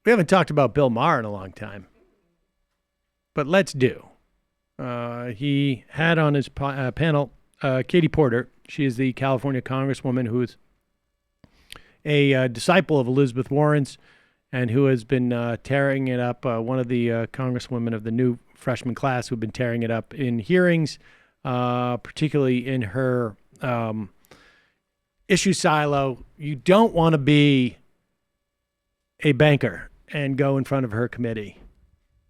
We haven't talked about Bill Maher in a long time, but let's do. He had on his panel Katie Porter. She is the California Congresswoman who is a disciple of Elizabeth Warren's and who has been tearing it up, one of the congresswomen of the new freshman class who've been tearing it up in hearings, particularly in her issue silo. You don't want to be a banker and go in front of her committee.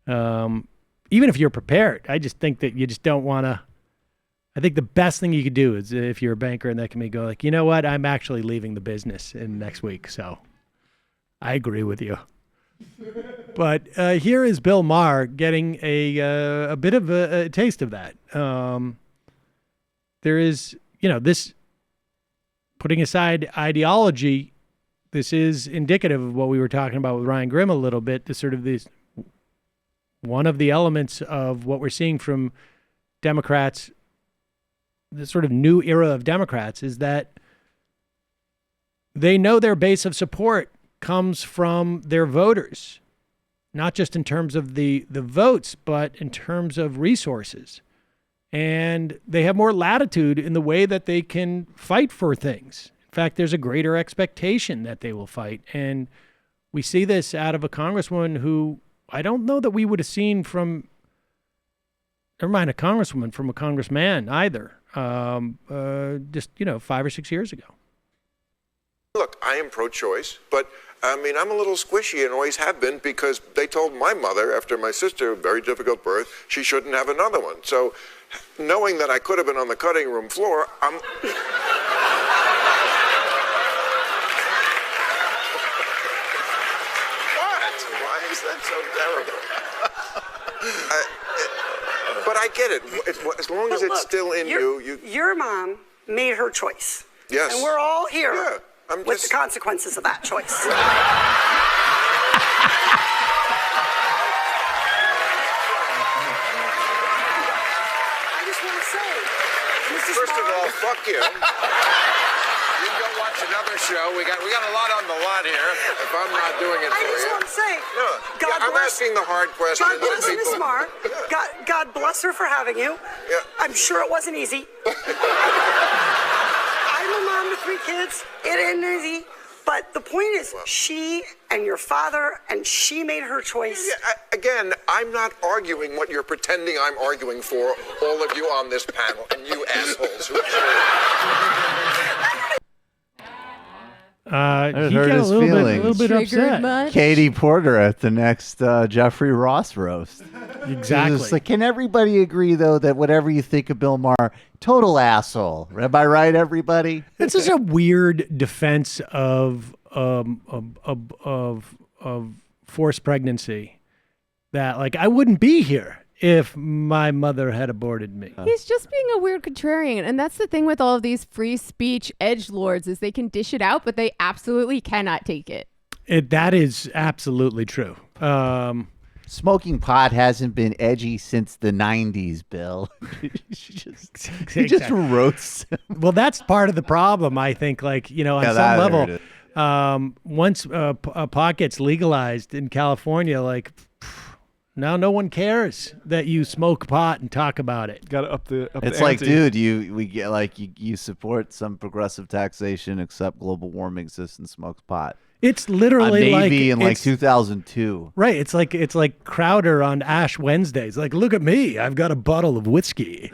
Even if you're prepared, I just think that you just don't want to. I think the best thing you could do is if you're a banker in that committee, go like, you know what, I'm actually leaving the business in next week, so I agree with you. But here is Bill Maher getting a bit of a taste of that. There is, this, putting aside ideology, this is indicative of what we were talking about with Ryan Grimm a little bit, the sort of this, one of the elements of what we're seeing from Democrats, the sort of new era of Democrats, is that they know their base of support comes from their voters, not just in terms of the votes, but in terms of resources. And they have more latitude in the way that they can fight for things. In fact, there's a greater expectation that they will fight. And we see this out of a congresswoman who I don't know that we would have seen from, never mind a congresswoman, from a congressman either, just, 5 or 6 years ago. Look, I am pro-choice, but I'm a little squishy and always have been because they told my mother after my sister, very difficult birth, she shouldn't have another one. So knowing that I could have been on the cutting room floor, I'm... What? Why is that so terrible? But I get it. As long as it's still in you. Your mom made her choice. Yes. And we're all here. Yeah. With the consequences of that choice. I just want to say, Mrs. First of all, fuck you. You can go watch another show. We got a lot on the lot here. If I'm not doing it for you. I just want to say, no, I'm asking the hard questions. God bless Miss Maher. God bless her for having you. Yeah. I'm sure it wasn't easy. I'm a mom to 3 kids. It isn't easy. But the point is, she and your father, and she made her choice. Yeah, again, I'm not arguing what you're pretending I'm arguing for, all of you on this panel, and you assholes. He got a little bit upset. Much? Katie Porter at the next Jeffrey Ross roast. Exactly. Just like, can everybody agree, though, that whatever you think of Bill Maher, total asshole? Am I right, everybody? This is a weird defense of forced pregnancy. That, like, I wouldn't be here if my mother had aborted me. He's just being a weird contrarian. And that's the thing with all of these free speech edgelords is they can dish it out, but they absolutely cannot take it. That is absolutely true. Smoking pot hasn't been edgy since the 90s, Bill. He just roasts him. Well, that's part of the problem, I think, like, on some level. Once pot gets legalized in California, like, now no one cares that you smoke pot and talk about it. Got to up the It's like, dude, you support some progressive taxation, except global warming system smokes pot. It's literally maybe in 2002. Right. It's like Crowder on Ash Wednesdays. Like, look at me. I've got a bottle of whiskey.